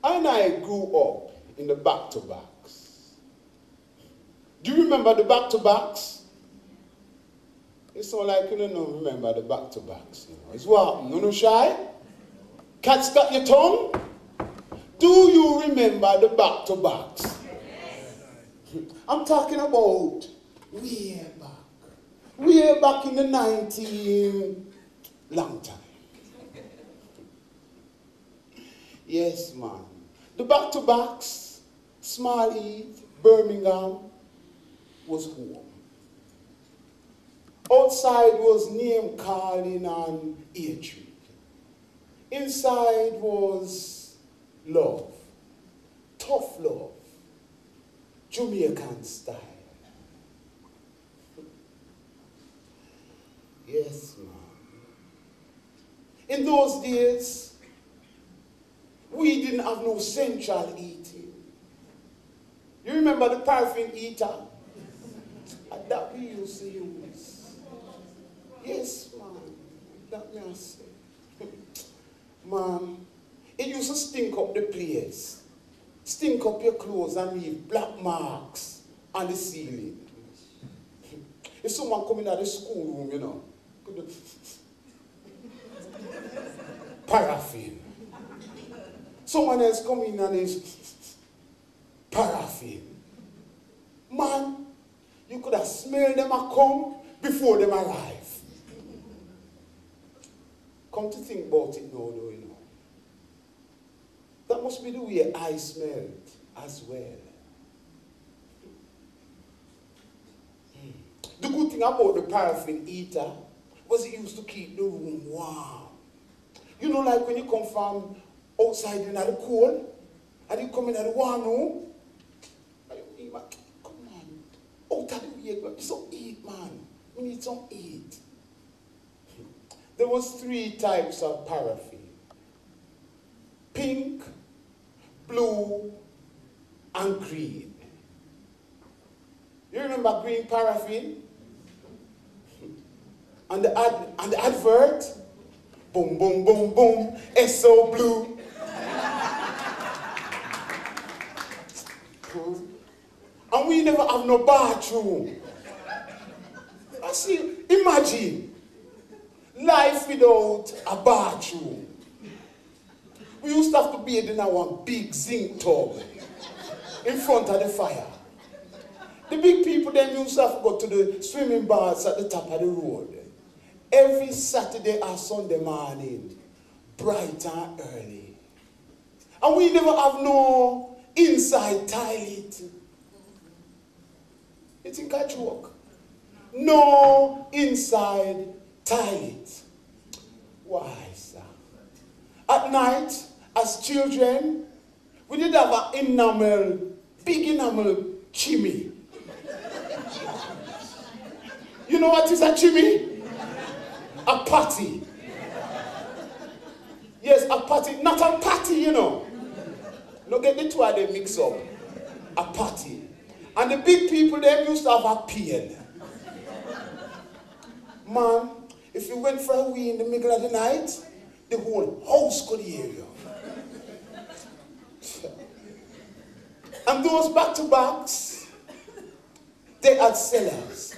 And I grew up in the back-to-backs. Do you remember the back-to-backs? It's not like you don't remember the back-to-backs. You know. It's what? No shy? Cat's got your tongue? Do you remember the back-to-backs? Yes. I'm talking about way back. Way back in the long time. Yes, man. The back-to-backs, Small Heath, Birmingham, was home. Outside was name calling and hatred. Inside was love, tough love, Jamaican style. Yes, man. In those days, we didn't have no central heating. You remember the paraffin heater? That we used to use. Yes, man. That me I say. Man, it used to stink up the place. Stink up your clothes and leave black marks on the ceiling. If someone come in at the schoolroom, you know, paraffin. Someone else come in and is paraffin. Man, you could have smelled them a come before them arrive. Come to think about it now, though, you know. That must be the way I smelled as well. The good thing about the paraffin heater was it used to keep the room warm. You know, like when you come from outside in the cold, and you come in at the warm room, and you come on, out of the way, it's some heat, man. We need some heat. There was 3 types of paraffin. Pink, blue, and green. You remember green paraffin? And the advert? Boom, boom, boom, boom, SO blue. And we never have no bathroom. I see, imagine life without a bathroom. We used to have to bathe in our big zinc tub in front of the fire. The big people then used to have to go to the swimming baths at the top of the road. Every Saturday or Sunday morning, bright and early. And we never have no inside toilet. You think I joke? No inside toilet. Why, sir? At night, as children, we did have an big enamel chimney. You know what is a chimney? A patty. Yes, a patty. Not a patty, you know. Don't get the two of them mixed up. A patty. And the big people, they used to have a pail. Man, if you went for a wee in the middle of the night, the whole house could hear you. And those back-to-backs, they had cellars.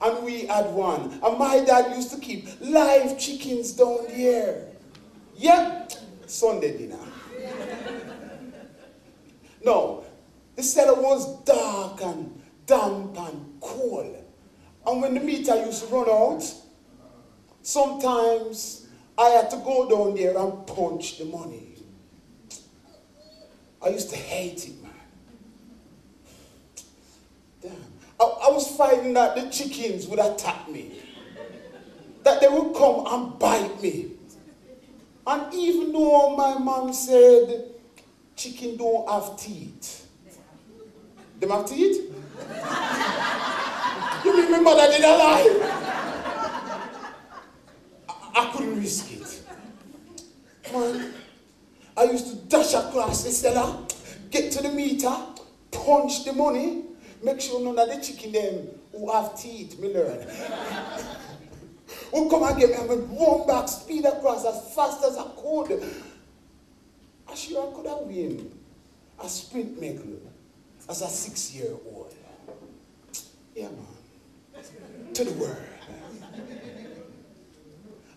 And we had one. And my dad used to keep live chickens down there. Yep, Sunday dinner. No, the cellar was dark and damp and cold. And when the meter used to run out, sometimes I had to go down there and punch the money. I used to hate it, man. Damn. I was fighting that the chickens would attack me. That they would come and bite me. And even though my mom said, chicken don't have teeth. Them have teeth? You mean my mother did a lie? I couldn't risk it. Man, I used to dash across the cellar, get to the meter, punch the money, make sure none of the chicken them who have teeth, me learn. Who come and get me and run back, speed across as fast as I could. I sure I could have won a sprint medal as a 6-year-old. Yeah, man. To the world.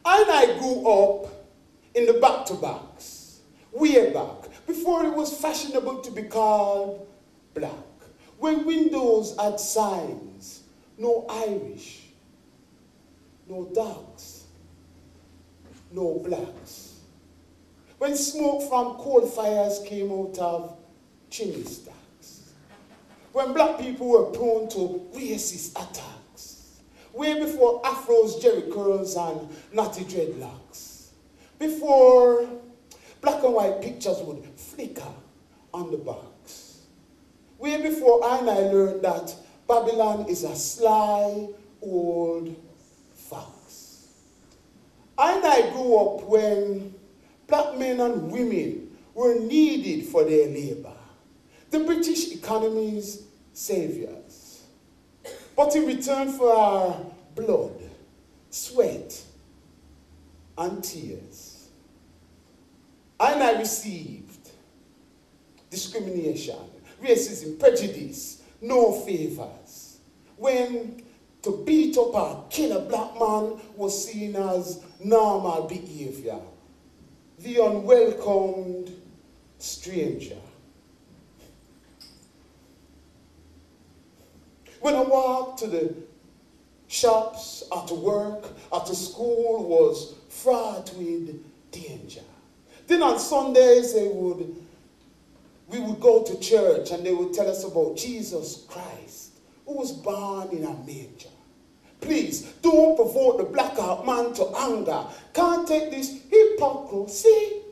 And I grew up in the back-to-backs, way back, before it was fashionable to be called black. When windows had signs, no Irish, no dogs, no blacks. When smoke from coal fires came out of chimney stacks. When black people were prone to racist attacks. Way before afros, jerry curls, and natty dreadlocks. Before black and white pictures would flicker on the box. Way before I learned that Babylon is a sly old fox. I grew up when black men and women were needed for their labor, the British economy's saviors. But in return for our blood, sweat, and tears, I received discrimination, racism, prejudice, no favors. When to beat up or kill a black man was seen as normal behavior, the unwelcomed stranger. When I walked to the shops, or to work, or to school was fraught with danger. Then on Sundays we would go to church and they would tell us about Jesus Christ, who was born in a manger. Please, don't provoke the Blackheart Man to anger. Can't take this hypocrisy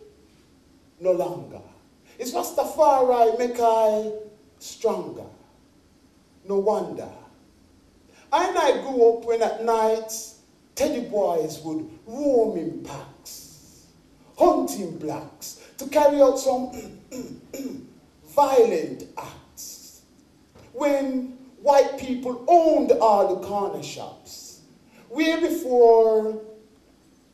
no longer. It's Rastafari make I stronger. No wonder. I grew up when at night teddy boys would roam in packs, hunting blacks to carry out some violent acts. When white people owned all the corner shops, way before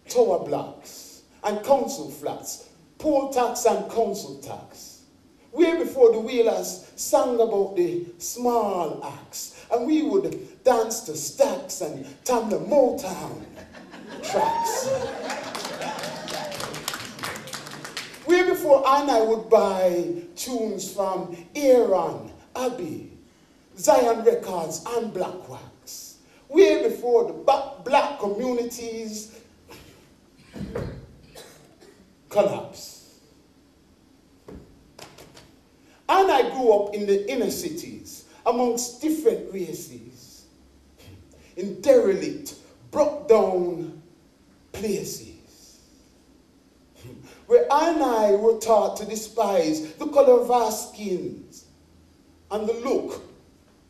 tower blocks and council flats, poll tax and council tax, way before the wheelers sang about the small acts, and we would dance to stacks and tam the Motown tracks. Way before I would buy tunes from Aaron, Abbey, Zion Records, and Black Wax. Way before the black communities collapse. And I grew up in the inner cities, amongst different races, in derelict, broke down places, where I were taught to despise the color of our skins and the look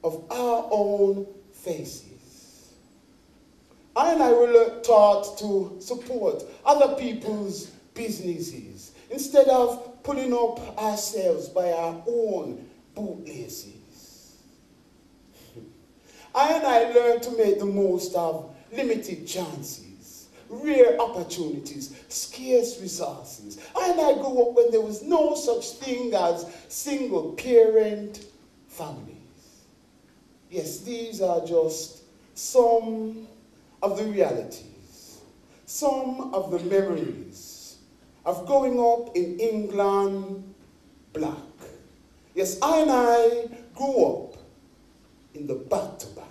of our own faces. I were taught to support other people's businesses instead of pulling up ourselves by our own bootlaces. I learned to make the most of limited chances, rare opportunities, scarce resources. I grew up when there was no such thing as single-parent families. Yes, these are just some of the realities, some of the memories of growing up in England black. Yes, I grew up in the back-to-back.